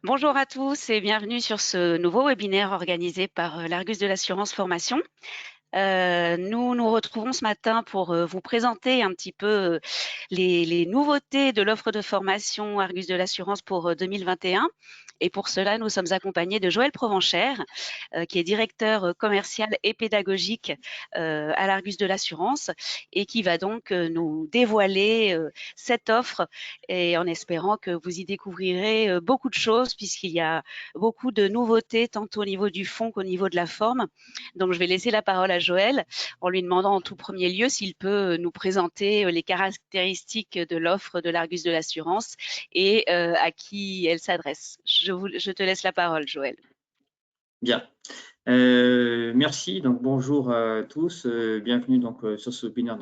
Bonjour à tous et bienvenue sur ce nouveau webinaire organisé par l'Argus de l'assurance formation. Nous nous retrouvons ce matin pour vous présenter un petit peu les nouveautés de l'offre de formation Argus de l'assurance pour 2021. Et pour cela, nous sommes accompagnés de Joël Provenchère, qui est directeur commercial et pédagogique à l'Argus de l'assurance et qui va donc nous dévoiler cette offre et en espérant que vous y découvrirez beaucoup de choses puisqu'il y a beaucoup de nouveautés tant au niveau du fond qu'au niveau de la forme. Donc, je vais laisser la parole à Joël en lui demandant en tout premier lieu s'il peut nous présenter les caractéristiques de l'offre de l'Argus de l'assurance et à qui elle s'adresse. Je te laisse la parole, Joël. Bien. Merci. Donc bonjour à tous. Bienvenue donc sur ce webinaire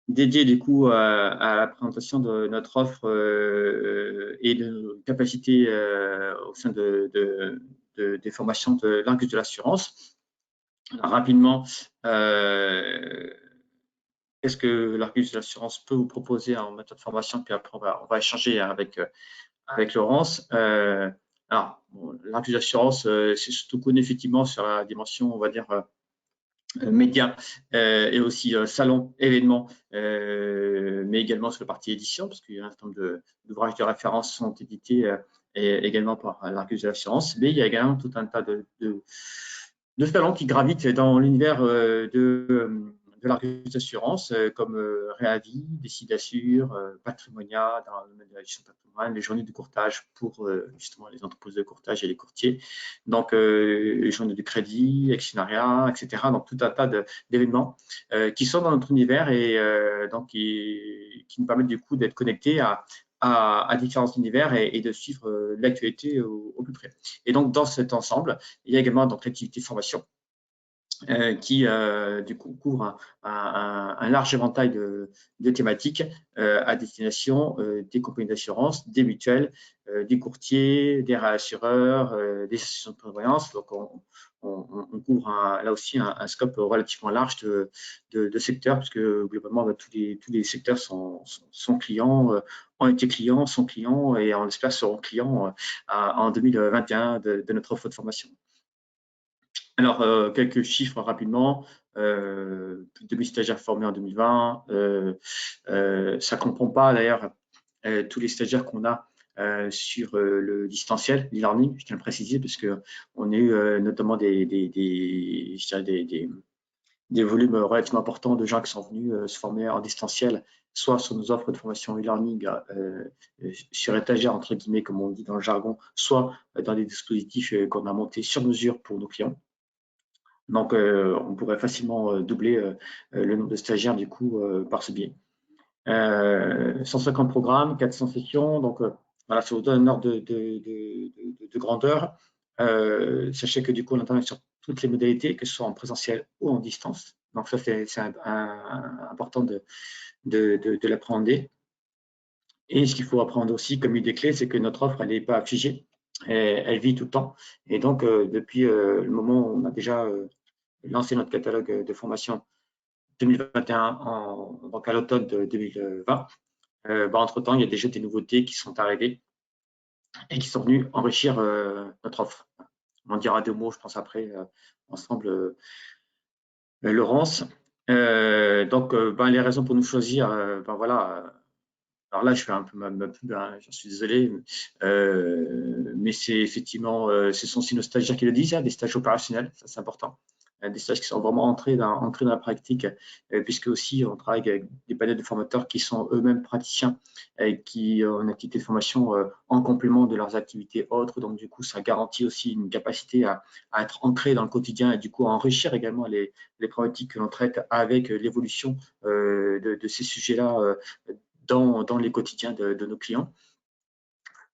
dédié du coup à la présentation de notre offre et de nos capacités au sein des formations de l'Argus de l'assurance. Rapidement, qu'est-ce que l'Argus de l'assurance peut vous proposer en méthode de formation? Puis après, on va échanger avec Laurence. Alors, bon, l'Argus d'assurance, c'est surtout connu effectivement sur la dimension, on va dire, médias et aussi salon, événements, mais également sur la partie édition, parce qu'il y a un certain nombre d'ouvrages de référence sont édités et également par l'Argus de l'assurance. Mais il y a également tout un tas de salons qui gravitent dans l'univers de l'Argus d'assurance, comme Réavis, Décidassure, Patrimonia, dans le domaine de la gestion de patrimoine, les journées de courtage pour justement les entreprises de courtage et les courtiers, donc les journées de crédit, actionnariat, etc. Donc tout un tas d'événements qui sont dans notre univers et donc qui nous permettent du coup d'être connectés à différents univers et de suivre l'actualité au plus près. Et donc dans cet ensemble, il y a également donc l'activité formation qui du coup couvre un large éventail de thématiques à destination des compagnies d'assurance, des mutuelles, des courtiers, des réassureurs, des associations de prévoyance. Donc on couvre là aussi un scope relativement large de secteurs, puisque globalement tous les secteurs sont clients, ont été clients, sont clients et on espère seront clients en 2021 de notre offre de formation. Alors, quelques chiffres rapidement. Plus de 2000 stagiaires formés en 2020. Ça ne comprend pas d'ailleurs tous les stagiaires qu'on a sur le distanciel, l'e-learning, je tiens à le préciser, parce qu'on a eu notamment des volumes relativement importants de gens qui sont venus se former en distanciel, soit sur nos offres de formation e-learning sur étagère, entre guillemets, comme on dit dans le jargon, soit dans des dispositifs qu'on a montés sur mesure pour nos clients. Donc, on pourrait facilement doubler le nombre de stagiaires du coup par ce biais. 150 programmes, 400 sessions, donc voilà, ça vous donne un ordre de grandeur. Sachez que du coup, on intervient sur toutes les modalités, que ce soit en présentiel ou en distance. Donc ça, c'est important de l'appréhender. Et ce qu'il faut apprendre aussi comme une des clés, c'est que notre offre, elle n'est pas figée, elle vit tout le temps. Et donc, depuis le moment où on a déjà lancé notre catalogue de formation 2021 donc à l'automne de 2020. Entre-temps, il y a déjà des nouveautés qui sont arrivées et qui sont venues enrichir notre offre. On en dira deux mots, je pense, après, ensemble, Laurence. Donc, les raisons pour nous choisir, voilà. Alors là, je fais un peu ma pub, hein, j'en suis désolé, mais c'est effectivement, ce sont aussi nos stagiaires qui le disent, hein, des stages opérationnels, ça c'est important. Des stages qui sont vraiment ancrés dans la pratique, puisque aussi on travaille avec des panels de formateurs qui sont eux-mêmes praticiens et qui ont une activité de formation en complément de leurs activités autres. Donc du coup, ça garantit aussi une capacité à être ancré dans le quotidien et du coup à enrichir également les problématiques que l'on traite avec l'évolution de ces sujets-là dans les quotidiens de nos clients.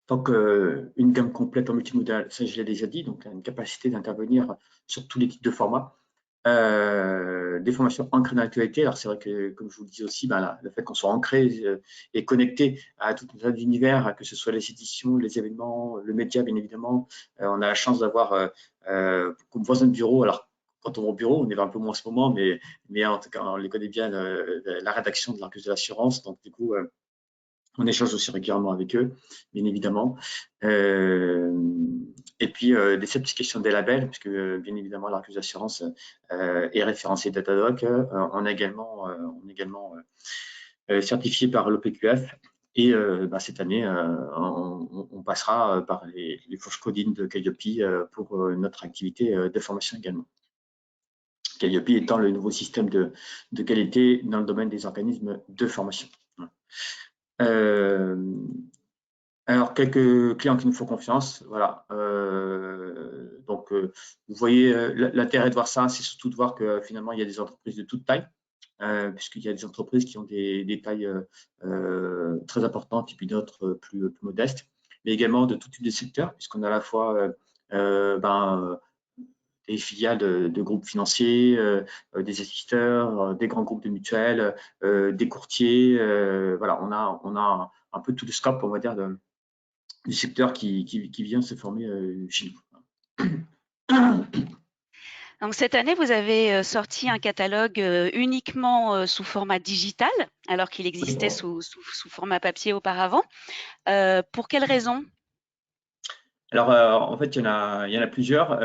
Donc, une gamme complète en multimodal, ça je l'ai déjà dit, donc une capacité d'intervenir sur tous les types de formats. Des formations ancrées dans l'actualité. Alors, c'est vrai que, comme je vous le disais aussi, le fait qu'on soit ancré et connecté à tout un tas d'univers, que ce soit les éditions, les événements, le média, bien évidemment, on a la chance d'avoir comme voisin de bureau. Alors, quand on va au bureau, on est un peu moins en ce moment, mais en tout cas, on les connaît bien, la rédaction de l'Argus de l'assurance. Donc, du coup, On échange aussi régulièrement avec eux, bien évidemment. Et puis, des certifications des labels, puisque bien évidemment, l'Argus Assurance est référencé Datadoc. On est également certifié par l'OPQF. Et cette année, on passera par les fourches codines de Calliope pour notre activité de formation également. Calliope étant le nouveau système de qualité dans le domaine des organismes de formation. Alors, quelques clients qui nous font confiance, voilà. Vous voyez, l'intérêt de voir ça, c'est surtout de voir que finalement, il y a des entreprises de toute taille, puisqu'il y a des entreprises qui ont des tailles très importantes et puis d'autres plus modestes, mais également de tout type de secteur, puisqu'on a à la fois des filiales de groupes financiers, des assisteurs, des grands groupes de mutuelles, des courtiers. Voilà, on a un peu tout le scope, on va dire, du secteur qui vient se former chez nous. Donc cette année, vous avez sorti un catalogue uniquement sous format digital, alors qu'il existait sous format papier auparavant. Pour quelles raisons? Alors, en fait, il y en a plusieurs.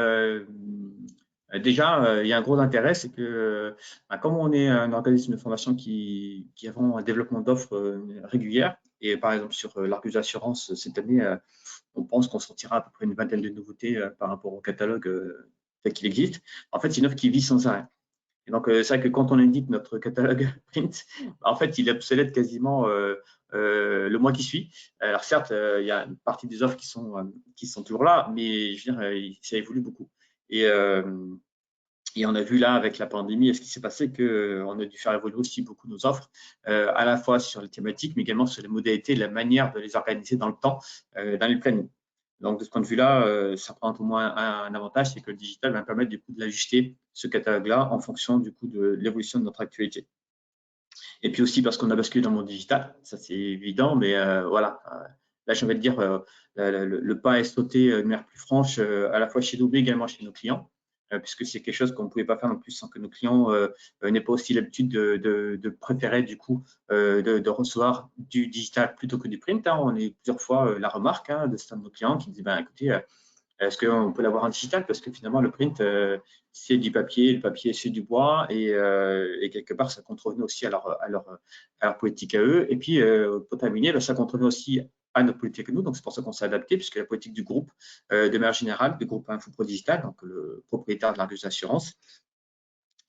Déjà, il y a un gros intérêt, c'est que comme on est un organisme de formation qui avons un développement d'offres régulières, et par exemple sur l'Argus Assurance cette année, on pense qu'on sortira à peu près une vingtaine de nouveautés par rapport au catalogue tel qu'il existe. En fait, c'est une offre qui vit sans arrêt. Et donc, c'est vrai que quand on indique notre catalogue print, en fait, il est obsolète quasiment le mois qui suit. Alors, certes, il y a une partie des offres qui sont toujours là, mais je veux dire, ça évolue beaucoup. Et on a vu là, avec la pandémie, ce qui s'est passé, qu'on a dû faire évoluer aussi beaucoup nos offres, à la fois sur les thématiques, mais également sur les modalités, la manière de les organiser dans le temps, dans les plannings. Donc, de ce point de vue-là, ça prend au moins un avantage, c'est que le digital va permettre du coup de l'ajuster, ce catalogue-là, en fonction du coup de l'évolution de notre actualité. Et puis aussi parce qu'on a basculé dans le monde digital, ça c'est évident, mais voilà. Là, j'ai envie de dire, le pas est sauté de manière plus franche, à la fois chez nous, mais également chez nos clients, puisque c'est quelque chose qu'on ne pouvait pas faire non plus sans que nos clients n'aient pas aussi l'habitude de préférer du coup de recevoir du digital plutôt que du print. Hein. On a eu plusieurs fois la remarque de certains de nos clients qui disaient, écoutez, est-ce qu'on peut l'avoir en digital? Parce que finalement, le print, c'est du papier, le papier, c'est du bois, et quelque part, ça contrevenait aussi à leur politique à eux. Et puis, pour terminer, ça contrevenait aussi à notre politique à nous. Donc, c'est pour ça qu'on s'est adapté, puisque la politique du groupe, de manière générale, du groupe Infopro Digital, donc le propriétaire de l'Argus Assurance,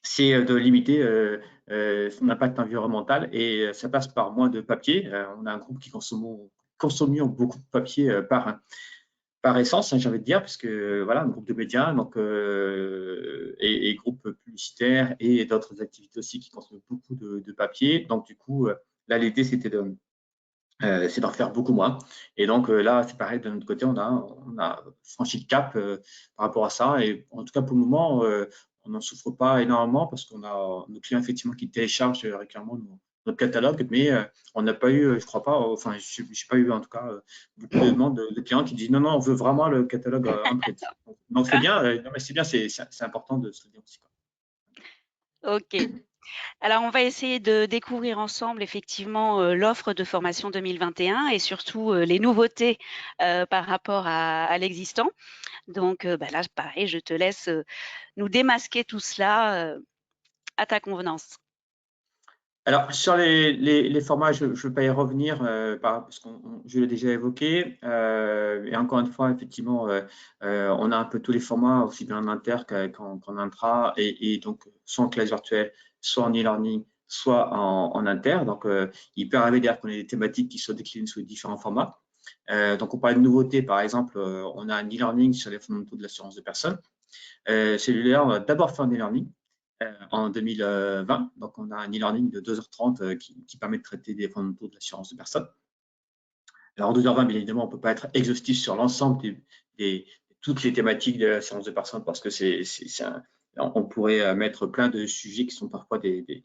c'est de limiter son impact environnemental, et ça passe par moins de papier. On a un groupe qui consomme beaucoup de papier par essence, j'ai envie de dire, parce que voilà, un groupe de médias, donc et groupe publicitaire et d'autres activités aussi qui consomment beaucoup de papier. Donc du coup, là l'idée c'était c'est d'en faire beaucoup moins. Et donc là, c'est pareil, de notre côté, on a franchi le cap par rapport à ça. Et en tout cas, pour le moment, on n'en souffre pas énormément parce qu'on a nos clients effectivement qui téléchargent régulièrement notre catalogue, mais on n'a pas eu, je crois pas, enfin, je n'ai pas eu en tout cas beaucoup de demandes de clients qui disent non, on veut vraiment le catalogue en print. Donc c'est bien, non, mais c'est bien, c'est important de se le dire aussi. Ok. Alors, on va essayer de découvrir ensemble effectivement l'offre de formation 2021 et surtout les nouveautés par rapport à l'existant. Donc là, pareil, je te laisse nous démasquer tout cela à ta convenance. Alors, sur les formats, je ne veux pas y revenir parce que je l'ai déjà évoqué. Et encore une fois, effectivement, on a un peu tous les formats, aussi bien en inter qu'en intra, et donc soit en classe virtuelle, soit en e-learning, soit en inter. Donc, il peut arriver d'ailleurs qu'on ait des thématiques qui soient déclinées sous différents formats. Donc, on parle de nouveautés, par exemple, on a un e-learning sur les fondamentaux de l'assurance de personnes. Celui-là, on va d'abord faire un e-learning en 2020. Donc, on a un e-learning de 2h30 qui permet de traiter des fondamentaux de l'assurance de personnes. Alors, en 2h20, bien évidemment, on ne peut pas être exhaustif sur l'ensemble toutes les thématiques de l'assurance de personnes parce que c'est on pourrait mettre plein de sujets qui sont parfois des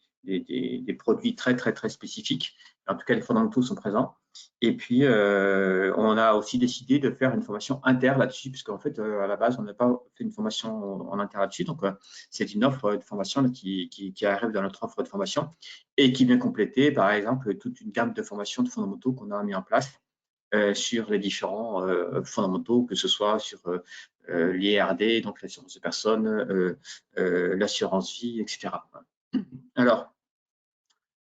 produits très, très, très spécifiques. En tout cas, les fondamentaux sont présents. Et puis, on a aussi décidé de faire une formation inter là-dessus, puisqu'en fait, à la base, on n'a pas fait une formation en inter là-dessus. Donc, c'est une offre de formation qui arrive dans notre offre de formation et qui vient compléter, par exemple, toute une gamme de formations de fondamentaux qu'on a mis en place sur les différents fondamentaux, que ce soit sur l'IRD, donc l'assurance de personnes, l'assurance vie, etc. Alors,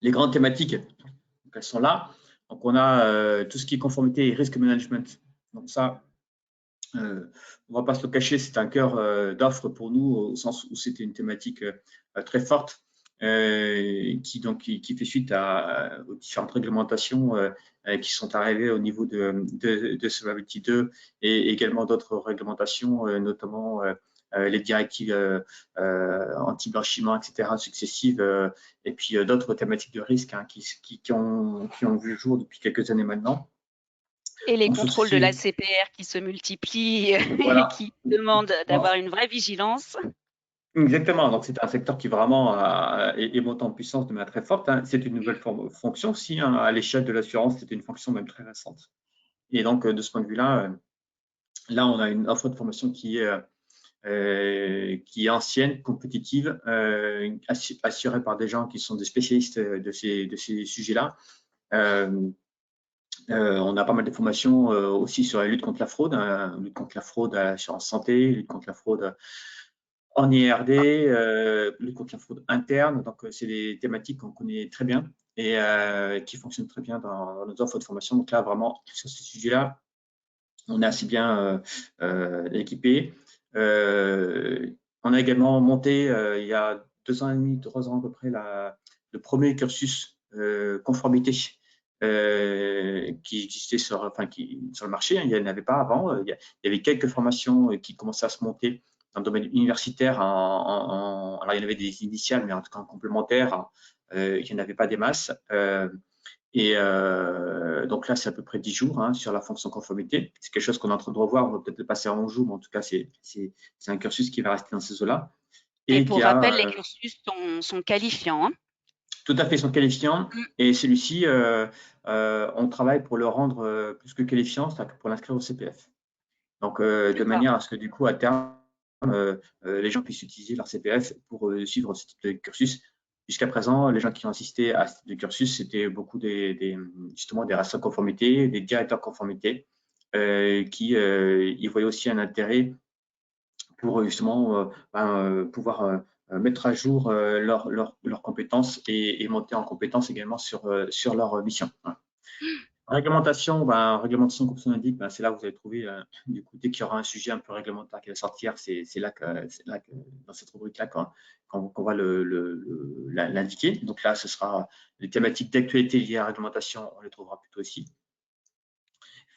les grandes thématiques, elles sont là. Donc, on a tout ce qui est conformité et risk management. Donc, ça, on ne va pas se le cacher, c'est un cœur d'offre pour nous, au sens où c'était une thématique très forte qui fait suite aux différentes réglementations qui sont arrivées au niveau de Solvability 2 et également d'autres réglementations, notamment les directives anti-blanchiment, etc., successives, et puis d'autres thématiques de risque qui ont vu le jour depuis quelques années maintenant. Et les On se contrôles de la soucie, CPR qui se multiplient et voilà. qui demandent d'avoir une vraie vigilance. Exactement, donc c'est un secteur qui vraiment est monté en puissance de manière très forte. Hein. C'est une nouvelle fonction aussi, hein. À l'échelle de l'assurance, c'était une fonction même très récente. Et donc, de ce point de vue-là, là, on a une offre de formation qui est ancienne, compétitive, assurée par des gens qui sont des spécialistes de ces sujets-là. On a pas mal de formations aussi sur la lutte contre la fraude, hein, lutte contre la fraude à l'assurance santé, lutte contre la fraude en IRD, lutte contre la fraude interne. Donc, c'est des thématiques qu'on connaît très bien et qui fonctionnent très bien dans nos offres de formation. Donc là, vraiment, sur ces sujets-là, on est assez bien équipé. On a également monté, il y a 2 ans et demi, 3 ans à peu près, le premier cursus conformité qui existait sur le marché. Hein. Il n'y en avait pas avant. Il y avait quelques formations qui commençaient à se monter dans le domaine universitaire. Alors, il y en avait des initiales, mais en tout cas en complémentaire, il n'y en avait pas des masses. Donc là, c'est à peu près 10 jours hein, sur la fonction conformité. C'est quelque chose qu'on est en train de revoir. On va peut-être le passer en 11 jours, mais en tout cas, c'est un cursus qui va rester dans ces eaux-là. Et Et qui pour rappel, les a cursus sont qualifiants. Hein. tout à fait son qualifiant. Mm. Et celui-ci, on travaille pour le rendre plus que qualifiant, c'est-à-dire pour l'inscrire au CPF. Donc, de D'accord. manière à ce que du coup, à terme, les gens puissent utiliser leur CPF pour suivre ce type de cursus. Jusqu'à présent, les gens qui ont assisté à ce type de cursus, c'était beaucoup justement des responsables conformité, des directeurs conformité, qui y voyaient aussi un intérêt pour justement pouvoir mettre à jour leurs compétences et monter en compétences également sur leur mission. Voilà. Réglementation, comme son indique, c'est là où vous allez trouver, du coup, dès qu'il y aura un sujet un peu réglementaire qui va sortir, c'est là que, dans cette rubrique-là, qu'on va l'indiquer. Donc là, ce sera les thématiques d'actualité liées à la réglementation, on les trouvera plutôt ici.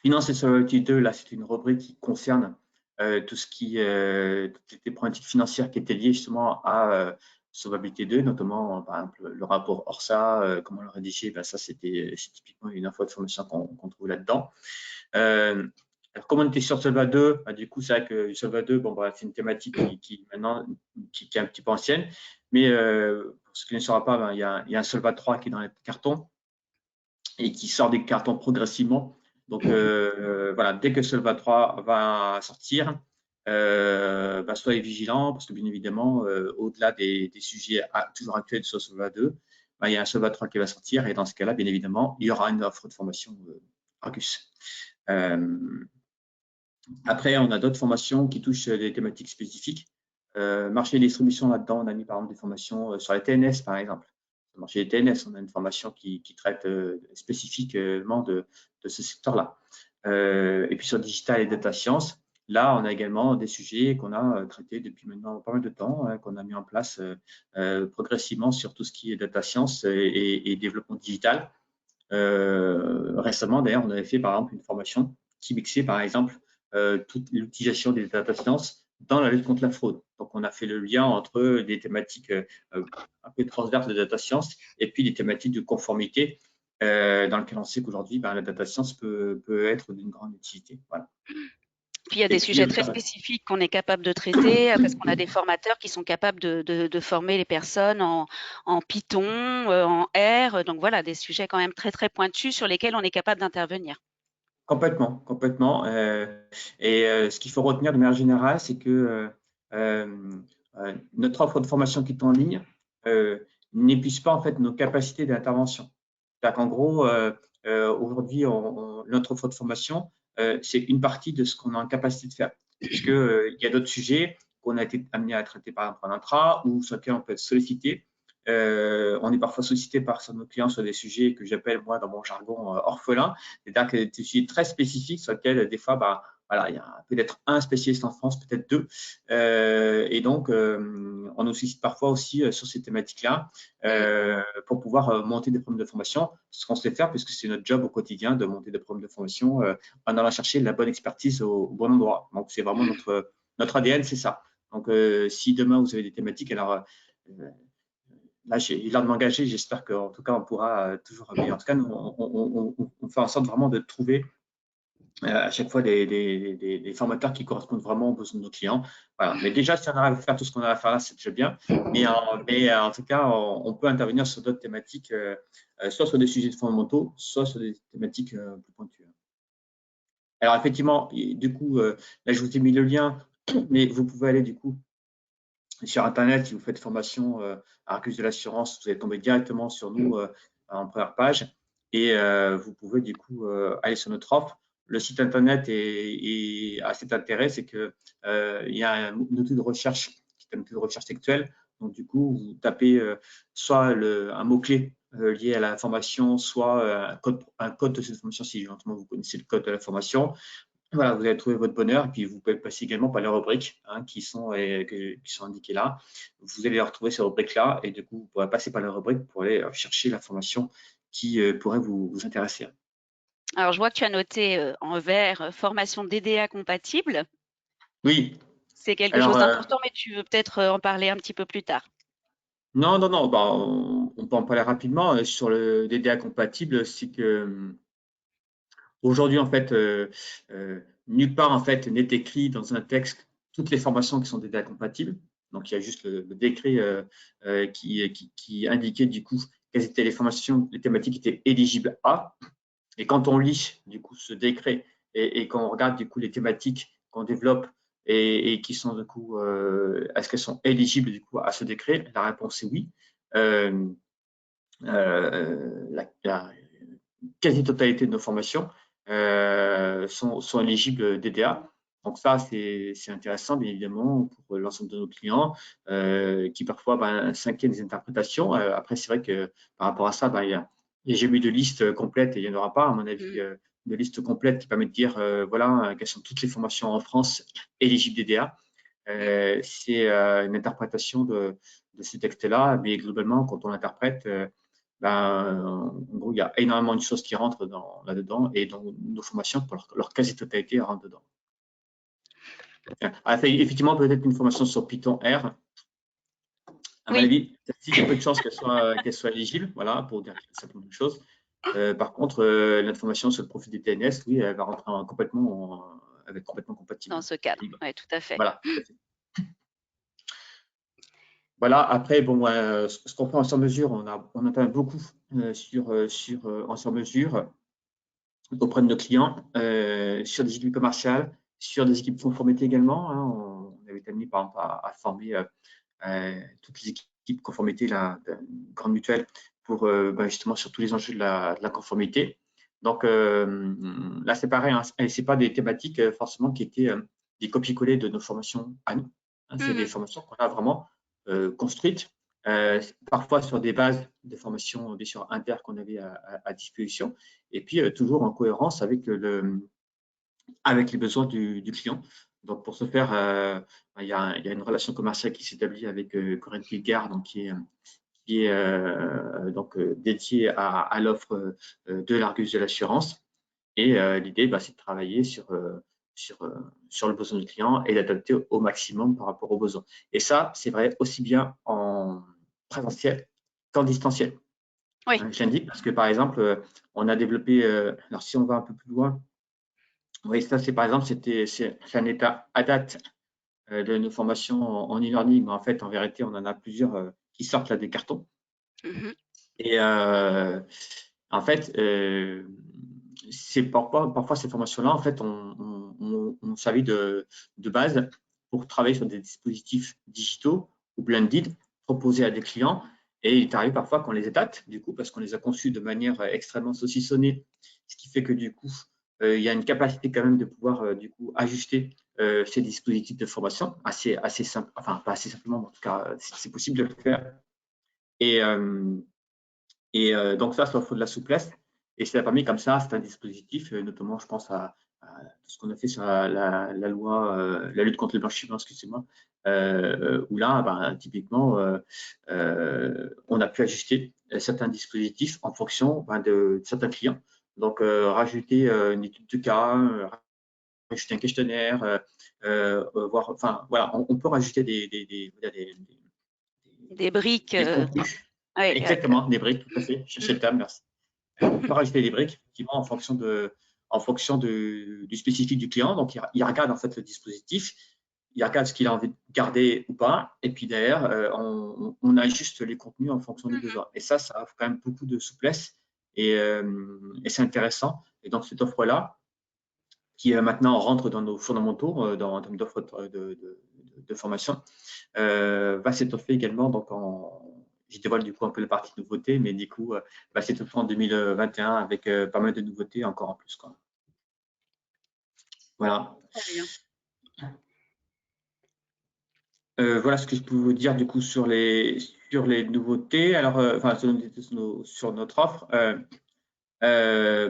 Finance et Solvability 2, là, c'est une rubrique qui concerne toutes les problématiques financières qui étaient liées justement à Solvabilité 2, notamment par exemple le rapport ORSA, comment le rédiger, ça c'est typiquement une info de formation qu'on trouve là-dedans. Alors, comme on était sur Solva 2, du coup, c'est vrai que Solva 2, c'est une thématique qui maintenant qui est un petit peu ancienne, mais pour ceux qui ne sauront pas, il y a un Solva 3 qui est dans les cartons et qui sort des cartons progressivement. Donc voilà, dès que Solva 3 va sortir, soyez vigilants parce que bien évidemment, au-delà des sujets toujours actuels sur Solva 2, il y a un Solva 3 qui va sortir et dans ce cas-là, bien évidemment, il y aura une offre de formation Argus. Après, on a d'autres formations qui touchent des thématiques spécifiques. Marché et distribution, là-dedans, on a mis par exemple des formations sur les TNS, par exemple. Sur le marché des TNS, on a une formation qui traite spécifiquement de ce secteur-là. Et puis sur digital et data science, là, on a également des sujets qu'on a traités depuis maintenant pas mal de temps, hein, qu'on a mis en place progressivement sur tout ce qui est data science et développement digital. Récemment, d'ailleurs, on avait fait par exemple une formation qui mixait par exemple toute l'utilisation des data science dans la lutte contre la fraude. Donc, on a fait le lien entre des thématiques un peu transverses de data science et puis des thématiques de conformité dans lesquelles on sait qu'aujourd'hui, la data science peut être d'une grande utilité. Voilà. Puis il y a des sujets très spécifiques qu'on est capable de traiter parce qu'on a des formateurs qui sont capables de former les personnes en Python, en R. Donc voilà, des sujets quand même très très pointus sur lesquels on est capable d'intervenir. Complètement, complètement. Ce qu'il faut retenir de manière générale, c'est que notre offre de formation qui est en ligne n'épuise pas en fait nos capacités d'intervention. C'est-à-dire qu'en gros, aujourd'hui, notre offre de formation, c'est une partie de ce qu'on a en capacité de faire. Puisque il y a d'autres sujets qu'on a été amené à traiter par exemple en intra ou sur lesquels on peut être sollicité. On est parfois sollicité par nos clients sur des sujets que j'appelle, moi, dans mon jargon, orphelins. C'est-à-dire que des sujets très spécifiques sur lesquels, des fois, voilà, il y a peut-être un spécialiste en France, peut-être deux. Et donc, on nous sollicite parfois aussi sur ces thématiques-là pour pouvoir monter des programmes de formation. Ce qu'on sait faire, puisque c'est notre job au quotidien de monter des programmes de formation en allant chercher la bonne expertise au bon endroit. Donc, c'est vraiment notre ADN, c'est ça. Donc, si demain, vous avez des thématiques, alors là, j'ai l'air de m'engager. J'espère qu'en tout cas, on pourra toujours. Mais en tout cas, nous, on fait en sorte vraiment de trouver à chaque fois des formateurs qui correspondent vraiment aux besoins de nos clients. Voilà. Mais déjà, si on arrive à faire tout ce qu'on a à faire là, c'est déjà bien. Mais en tout cas, on peut intervenir sur d'autres thématiques, soit sur des sujets fondamentaux, soit sur des thématiques plus pointues. Alors, effectivement, du coup, là, je vous ai mis le lien, mais vous pouvez aller du coup sur Internet, si vous faites formation à Argus de l'assurance, vous allez tomber directement sur nous en première page et vous pouvez du coup aller sur notre offre. Le site Internet a cet intérêt, c'est qu'il y a un outil de recherche qui est un outil de recherche textuelle. Donc, du coup, vous tapez soit un mot-clé lié à la formation, soit un code de cette formation, si éventuellement vous connaissez le code de la formation. Voilà, vous allez trouver votre bonheur et puis vous pouvez passer également par les rubriques qui sont indiquées là. Vous allez les retrouver ces rubriques-là et du coup, vous pourrez passer par les rubriques pour aller chercher l'information qui pourrait vous intéresser. Alors, je vois que tu as noté en vert formation DDA compatible. Oui. C'est quelque chose Alors, d'important, mais tu veux peut-être en parler un petit peu plus tard. non, non, non, on peut en parler rapidement. Sur le DDA compatible, c'est que aujourd'hui, en fait, nulle part en fait n'est écrit dans un texte toutes les formations qui sont DDA compatibles. Donc, il y a juste le décret qui indiquait du coup quelles étaient les formations, les thématiques qui étaient éligibles à. Et quand on lit du coup ce décret et quand on regarde du coup les thématiques qu'on développe et qui sont du coup, est-ce qu'elles sont éligibles du coup à ce décret? La réponse est oui. La quasi-totalité de nos formations sont éligibles DDA. Donc ça, c'est intéressant, bien évidemment, pour l'ensemble de nos clients qui parfois s'inquiètent des interprétations. Après, c'est vrai que par rapport à ça, il y a jamais eu de liste complète et il n'y en aura pas, à mon avis, de liste complète qui permet de dire, voilà, quelles sont toutes les formations en France éligibles DDA. C'est une interprétation de ce texte-là, mais globalement, quand on l'interprète, en gros, il y a énormément de choses qui rentrent là-dedans et dans nos formations, pour leur quasi-totalité, rentrent dedans. Effectivement, peut-être une formation sur Python R. À mon avis, il y a peu de chances qu'elle soit éligible, voilà, pour dire certaines choses. Par contre, notre formation sur le profil des TNS, oui, elle va rentrer avec complètement compatible. Dans ce cadre, oui, tout à fait. Voilà, tout à fait. Voilà, après, bon, ce qu'on fait en sur-mesure, on intervient beaucoup en sur-mesure auprès de nos clients, sur des équipes commerciales, sur des équipes de conformité également. On avait été amené, par exemple, à former toutes les équipes de conformité de la grande mutuelle pour justement sur tous les enjeux de la conformité. Donc là, c'est pareil, hein, ce n'est pas des thématiques forcément qui étaient des copier-coller de nos formations à nous. C'est des formations qu'on a vraiment construites, parfois sur des bases de formations bien sûr inter qu'on avait à disposition, et puis toujours en cohérence avec les besoins du client. Donc, pour ce faire, il y a une relation commerciale qui s'établit avec Corinne Pilgard, donc, qui est dédiée à l'offre de l'Argus de l'assurance. Et l'idée, c'est de travailler sur le besoin du client et d'adapter au maximum par rapport aux besoins. Et ça, c'est vrai aussi bien en présentiel qu'en distanciel. Oui. Je l'indique parce que, par exemple, on a développé, alors si on va un peu plus loin, Oui, ça, c'est par exemple, c'est un état à date de nos formations en e-learning, mais en fait, en vérité, on en a plusieurs qui sortent là des cartons. Mhm. Et en fait, c'est parfois ces formations-là, en fait, on servi de base pour travailler sur des dispositifs digitaux ou blended proposés à des clients. Et il arrive parfois qu'on les date, du coup, parce qu'on les a conçus de manière extrêmement saucissonnée, ce qui fait que du coup, il y a une capacité quand même de pouvoir du coup ajuster ces dispositifs de formation assez simple, enfin pas assez simplement, mais en tout cas, c'est possible de le faire. Et, donc ça offre de la souplesse et ça a permis comme ça, c'est un dispositif, notamment je pense à tout ce qu'on a fait sur la loi, la lutte contre le blanchiment, excusez-moi, où là, ben, typiquement, on a pu ajuster certains dispositifs en fonction ben, de certains clients. Donc, rajouter une étude de cas, rajouter un questionnaire, voir, enfin, voilà, on peut rajouter Des briques. des contenus. Ouais, Exactement, des briques, tout à fait. Cherchez le terme, merci. On peut rajouter des briques, effectivement, en fonction du spécifique du client. Donc, il regarde en fait le dispositif, il regarde ce qu'il a envie de garder ou pas, et puis derrière, on ajuste les contenus en fonction des Mhm. besoins. Et ça offre quand même beaucoup de souplesse et c'est intéressant. Et donc, cette offre-là, qui maintenant rentre dans nos fondamentaux, en termes d'offres de formation, va s'étoffer également donc je dévoile du coup un peu la partie nouveauté, mais du coup, va s'étoffer en 2021 avec pas mal de nouveautés encore en plus, quoi. Voilà. Très bien. Voilà ce que je peux vous dire du coup sur les nouveautés. Alors, enfin, sur notre offre.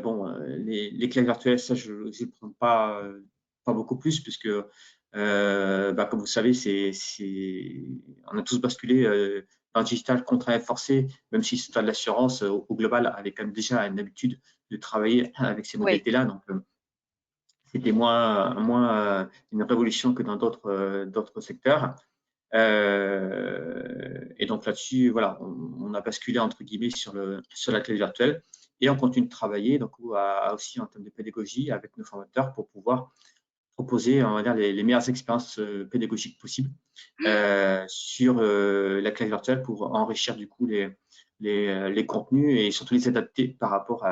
Bon, les clés virtuelles, ça, je ne prends pas beaucoup plus, puisque, bah, comme vous savez, on a tous basculé dans le digital contraint et forcé, même si c'est de l'assurance, au global, avait quand même déjà une habitude de travailler avec ces Oui, modalités-là. Donc, c'était moins une révolution que dans d'autres secteurs. Et donc là-dessus, voilà, on a basculé entre guillemets sur la clé virtuelle et on continue de travailler donc aussi en termes de pédagogie avec nos formateurs pour pouvoir proposer, on va dire, les meilleures expériences pédagogiques possibles sur la clé virtuelle pour enrichir du coup les contenus et surtout les adapter par rapport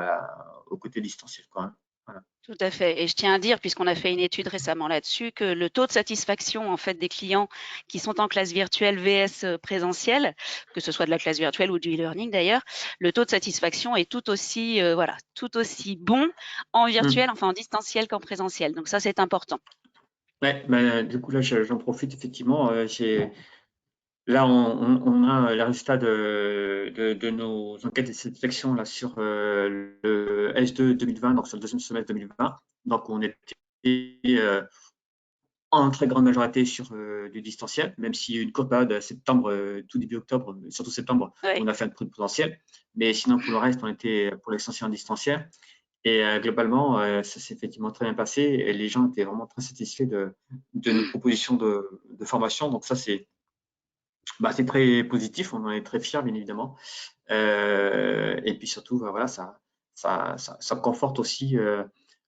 au côté distanciel, quoi, hein. Voilà. tout à fait. Et je tiens à dire, puisqu'on a fait une étude récemment là-dessus, que le taux de satisfaction en fait des clients qui sont en classe virtuelle vs présentiel, que ce soit de la classe virtuelle ou du e-learning d'ailleurs, le taux de satisfaction est tout aussi voilà, tout aussi bon en virtuel, enfin en distanciel qu'en présentiel. Donc ça, c'est important. Ouais, bah, du coup là j'en profite effectivement. Là, on a les résultats de nos enquêtes de satisfaction là, sur le S2 2020, donc sur le deuxième semestre 2020. Donc, on était en très grande majorité sur du distanciel, même s'il y a eu une courte période septembre, tout début octobre, surtout septembre, Ouais. on a fait un peu de potentiel. Mais sinon, pour le reste, on était pour l'extension en distanciel. Et globalement, ça s'est effectivement très bien passé et les gens étaient vraiment très satisfaits de nos propositions de formation. Donc, ça, c'est très positif, on en est très fiers, bien évidemment. Et puis surtout, bah, voilà, ça conforte aussi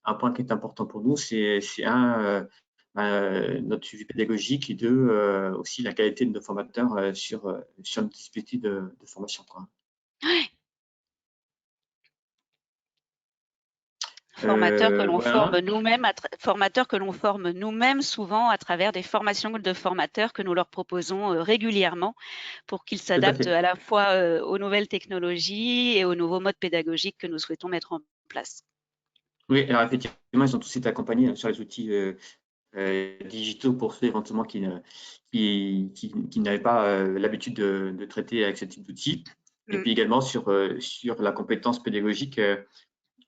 un point qui est important pour nous, c'est un, notre suivi pédagogique et deux, aussi la qualité de nos formateurs sur notre dispositif de formation, quoi. Voilà. Formateurs que l'on forme nous-mêmes souvent à travers des formations de formateurs que nous leur proposons régulièrement pour qu'ils Tout à s'adaptent fait. à la fois aux nouvelles technologies et aux nouveaux modes pédagogiques que nous souhaitons mettre en place. Oui, alors effectivement, ils ont tous été accompagnés sur les outils digitaux pour ceux éventuellement qui n'avaient pas l'habitude de traiter avec ce type d'outils. Et Mm. puis également sur la compétence pédagogique,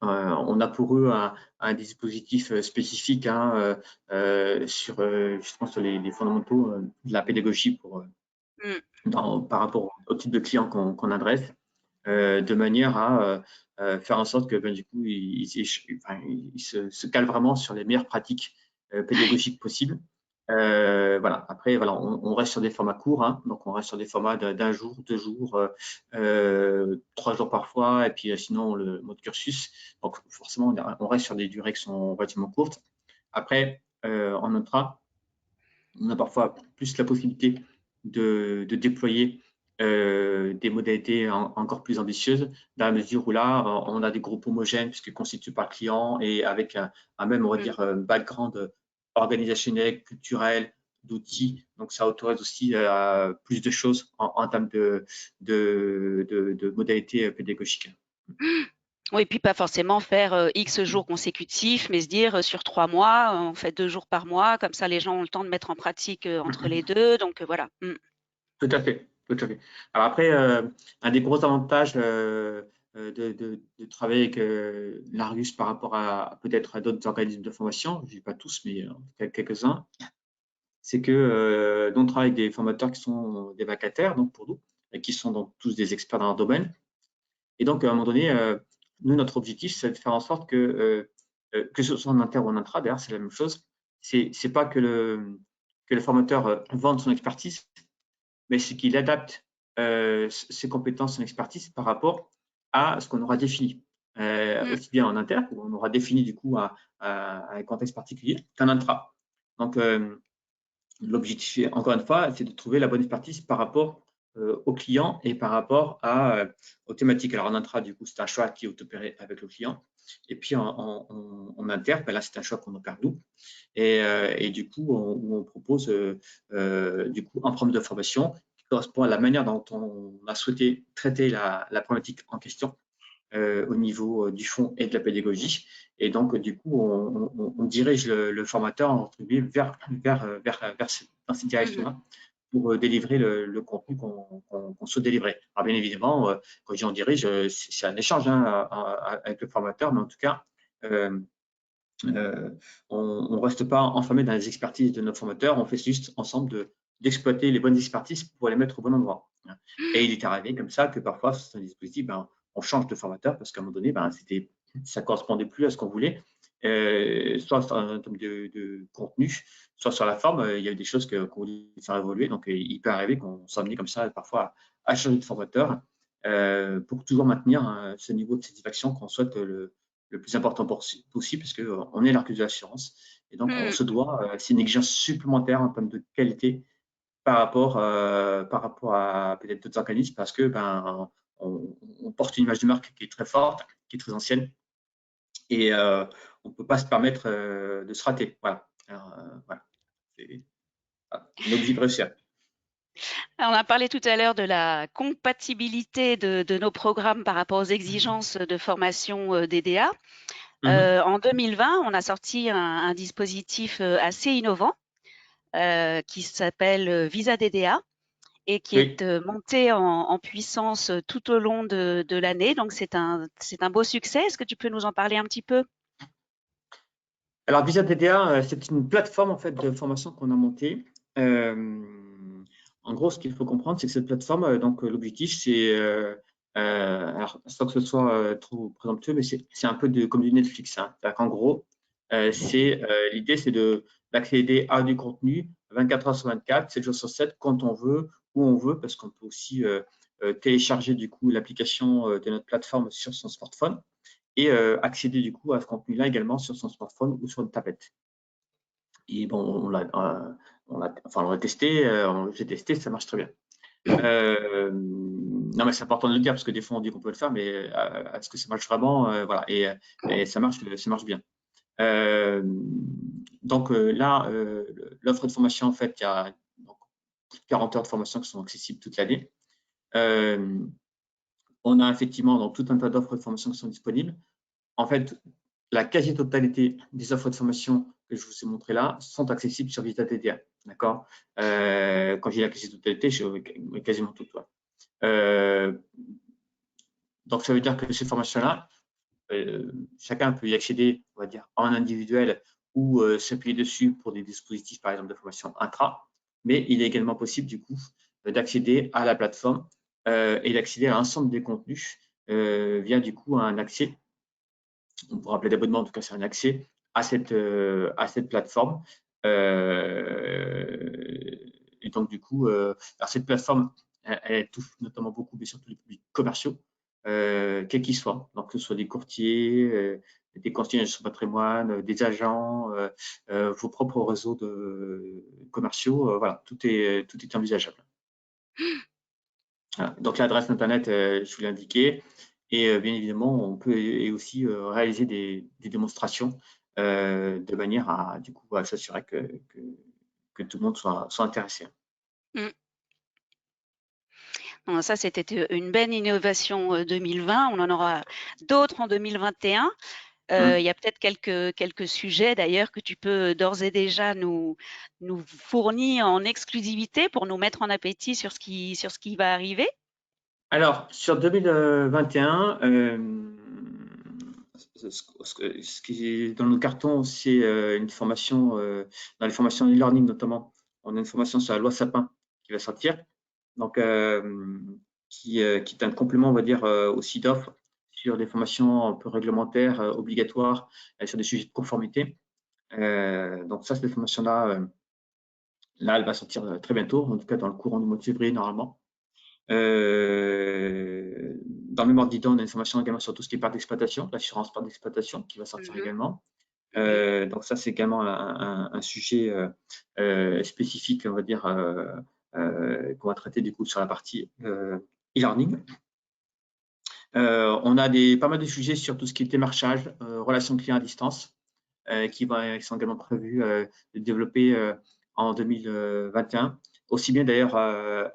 on a pour eux un dispositif spécifique, hein, justement sur les fondamentaux de la pédagogie Mm. par rapport au type de client qu'on adresse, de manière à faire en sorte que ben, du coup, ils se calent vraiment sur les meilleures pratiques pédagogiques possibles Voilà. Après, voilà, on reste sur des formats courts, hein, donc on reste sur des formats d'un jour, 2 jours, 3 jours parfois, et puis sinon le mode cursus. Donc forcément, on reste sur des durées qui sont relativement courtes. Après, en intra, on a parfois plus la possibilité de déployer des modalités encore plus ambitieuses, dans la mesure où là, on a des groupes homogènes puisque constitués par client et avec un même, on va dire, background organisationnel, culturel, d'outils. Donc, ça autorise aussi plus de choses en termes de modalités pédagogiques. Oui, puis pas forcément faire X jours consécutifs, mais se dire sur 3 mois, on fait 2 jours par mois, comme ça les gens ont le temps de mettre en pratique entre les deux. Donc voilà. Tout à fait, tout à fait. Alors après, un des gros avantages de travailler avec l'Argus par rapport à peut-être à d'autres organismes de formation, je ne dis pas tous, mais quelques-uns, c'est que nous on travaille avec des formateurs qui sont des vacataires, donc pour nous, et qui sont donc tous des experts dans leur domaine. Et donc, à un moment donné, nous, notre objectif, c'est de faire en sorte que ce soit en inter ou en intra, d'ailleurs, c'est la même chose. C'est pas que le formateur vende son expertise, mais c'est qu'il adapte ses compétences, son expertise par rapport à ce qu'on aura défini. Aussi bien en inter, où on aura défini du coup à un contexte particulier, qu'en intra. Donc, l'objectif, encore une fois, c'est de trouver la bonne expertise par rapport au client et par rapport aux thématiques. Alors, en intra, du coup, c'est un choix qui est opéré avec le client. Et puis, en inter, ben là, c'est un choix qu'on opère nous. Et du coup, on propose du coup un programme de formation qui correspond à la manière dont on a souhaité traiter la problématique en question au niveau du fond et de la pédagogie. Et donc, du coup, on dirige le formateur dans cette direction-là pour délivrer le contenu qu'on souhaite délivrer. Alors, bien évidemment, quand je dis on dirige, c'est un échange hein, avec le formateur, mais en tout cas, on ne reste pas enfermé dans les expertises de nos formateurs, on fait juste ensemble d'exploiter les bonnes expertises pour les mettre au bon endroit. Et il est arrivé comme ça que parfois, sur un dispositif, on change de formateur parce qu'à un moment donné, ça ne correspondait plus à ce qu'on voulait, soit en termes de contenu, soit sur la forme. Il y a eu des choses qu'on voulait faire évoluer. Donc, il peut arriver qu'on s'amène comme ça parfois à changer de formateur pour toujours maintenir ce niveau de satisfaction qu'on souhaite le plus important possible, parce qu'on est l'Argus de l'assurance. Et donc, on se doit, c'est une exigence supplémentaire en termes de qualité par rapport à peut-être d'autres organismes, parce que on porte une image de marque qui est très forte, qui est très ancienne, et on ne peut pas se permettre de se rater. Voilà. Alors, voilà. On est obligé de réussir. On a parlé tout à l'heure de la compatibilité de nos programmes par rapport aux exigences de formation DDA. En 2020, on a sorti un dispositif assez innovant qui s'appelle Visa DDA et qui Oui. est monté en puissance tout au long de l'année. Donc, c'est un beau succès. Est-ce que tu peux nous en parler un petit peu? Alors, Visa DDA, c'est une plateforme en fait, de formation qu'on a montée. En gros, ce qu'il faut comprendre, c'est que cette plateforme, donc l'objectif, c'est, alors sans que ce soit trop présomptueux, mais c'est un peu comme du Netflix. Hein. C'est-à-dire qu'en gros, l'idée, c'est d'accéder à du contenu 24 heures sur 24, 7 jours sur 7, quand on veut, où on veut, parce qu'on peut aussi télécharger du coup l'application de notre plateforme sur son smartphone et accéder du coup à ce contenu-là également sur son smartphone ou sur une tablette. Et bon, on l'a testé, j'ai testé, ça marche très bien. Non, mais c'est important de le dire parce que des fois on dit qu'on peut le faire, mais est-ce que ça marche vraiment voilà, et ça marche bien. Donc là, l'offre de formation, en fait, il y a donc, 40 heures de formation qui sont accessibles toute l'année. On a effectivement donc, tout un tas d'offres de formation qui sont disponibles. En fait, la quasi-totalité des offres de formation que je vous ai montrées là sont accessibles sur Visa DDA. D'accord quand j'ai la quasi-totalité, j'ai quasiment tout. Donc, ça veut dire que ces formations-là, chacun peut y accéder, on va dire, en individuel ou s'appuyer dessus pour des dispositifs, par exemple, de formation intra. Mais il est également possible, du coup, d'accéder à la plateforme et d'accéder à l'ensemble des contenus via, du coup, un accès on pourra appeler d'abonnement, en tout cas c'est un accès à cette plateforme Et donc, du coup, alors cette plateforme, elle touche notamment beaucoup, mais surtout les publics commerciaux, quels qu'ils soient. Donc, que ce soit des courtiers, des conseillers en gestion de patrimoine, des agents, vos propres réseaux commerciaux, voilà, tout est envisageable. Voilà. Donc, l'adresse internet, je vous l'ai indiqué. Et bien évidemment, on peut aussi réaliser des démonstrations de manière à, du coup, à s'assurer que tout le monde soit intéressé. Mmh. Non, ça, c'était une belle innovation 2020. On en aura d'autres en 2021. Il y a peut-être quelques sujets d'ailleurs que tu peux d'ores et déjà nous fournir en exclusivité pour nous mettre en appétit sur ce qui va arriver. Alors, sur 2021, ce qui est dans nos cartons, c'est une formation, dans les formations e-learning notamment, on a une formation sur la loi Sapin qui va sortir, donc qui est un complément, on va dire, aussi d'offres sur des formations un peu réglementaires, obligatoires, sur des sujets de conformité. Donc ça, cette formation-là, là, elle va sortir très bientôt, en tout cas dans le courant du mois de février normalement. Dans le même ordre d'idée, on a une formation également sur tout ce qui est part d'exploitation, l'assurance part d'exploitation qui va sortir Mmh. également. Oui. Donc ça, c'est également un sujet spécifique, on va dire, qu'on va traiter du coup sur la partie e-learning. On a pas mal de sujets sur tout ce qui est démarchage, relations clients à distance, qui sont également prévus de développer en 2021, aussi bien d'ailleurs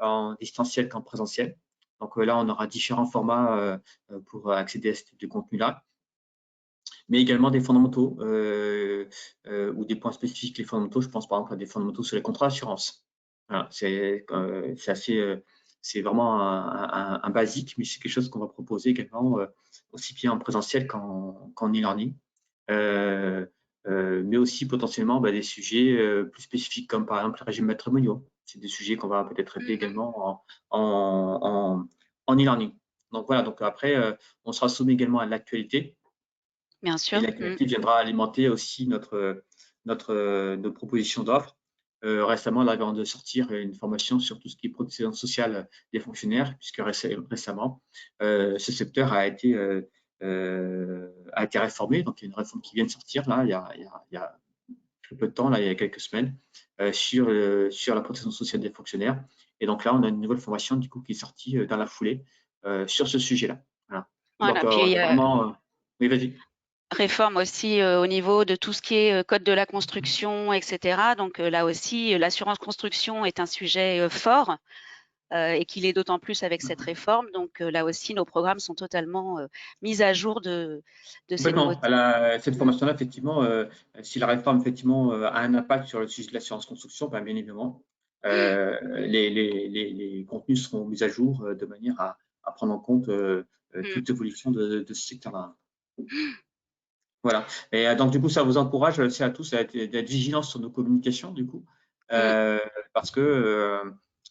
en distanciel qu'en présentiel. Donc là, on aura différents formats pour accéder à ce type de contenu-là, mais également des fondamentaux ou des points spécifiques. Les fondamentaux, je pense par exemple à des fondamentaux sur les contrats d'assurance. Voilà, c'est vraiment un basique, mais c'est quelque chose qu'on va proposer également aussi bien en présentiel qu'en e-learning. Mais aussi potentiellement des sujets plus spécifiques comme par exemple les régimes matrimoniaux. C'est des sujets qu'on va peut-être traiter Mmh. également en e-learning. Donc voilà, donc après, on sera soumis également à l'actualité Bien et sûr. Mmh. l'actualité viendra alimenter aussi nos propositions d'offres. Récemment, là, vient de sortir une formation sur tout ce qui est protection sociale des fonctionnaires, puisque récemment, ce secteur a été réformé. Donc, il y a une réforme qui vient de sortir, là, il y a très peu de temps, là, il y a quelques semaines, sur la protection sociale des fonctionnaires. Et donc là, on a une nouvelle formation, du coup, qui est sortie dans la foulée sur ce sujet-là. Voilà. Donc, Voilà, puis vraiment, oui, vas-y. réforme aussi au niveau de tout ce qui est code de la construction, etc. Donc là aussi, l'assurance construction est un sujet fort et qu'il est d'autant plus avec cette réforme. Donc là aussi, nos programmes sont totalement mis à jour de ces Complètement. nouveautés. Cette Mm. formation-là, effectivement, si la réforme effectivement a un impact sur le sujet de l'assurance construction, ben, bien évidemment, les contenus seront mis à jour de manière à prendre en compte Mm. toute évolution de ce secteur-là. Voilà. Et donc, du coup, ça vous encourage aussi à tous d'être vigilants sur nos communications, du coup, Mm. euh, parce que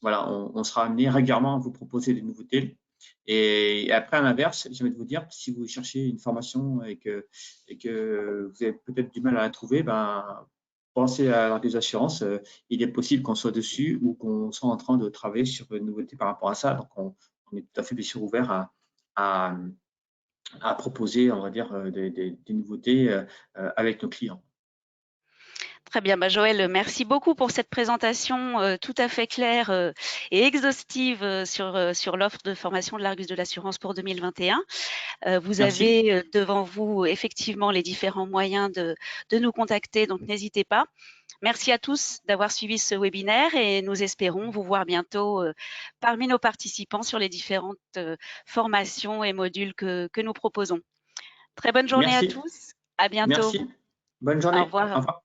voilà, on sera amené régulièrement à vous proposer des nouveautés. Et après, à l'inverse, j'ai envie de vous dire, si vous cherchez une formation et que vous avez peut-être du mal à la trouver, ben, pensez à l'Argus Assurance. Il est possible qu'on soit dessus ou qu'on soit en train de travailler sur une nouveauté par rapport à ça. Donc, on est tout à fait bien sûr ouvert à, à proposer, on va dire, des nouveautés avec nos clients. Très bien, bah Joël, merci beaucoup pour cette présentation tout à fait claire et exhaustive sur l'offre de formation de l'Argus de l'assurance pour 2021. Vous Merci. avez devant vous effectivement les différents moyens de nous contacter, donc n'hésitez pas. Merci à tous d'avoir suivi ce webinaire et nous espérons vous voir bientôt parmi nos participants sur les différentes formations et modules que nous proposons. Très bonne journée à Merci. tous. À bientôt. Merci. Bonne Au journée. Au revoir. revoir.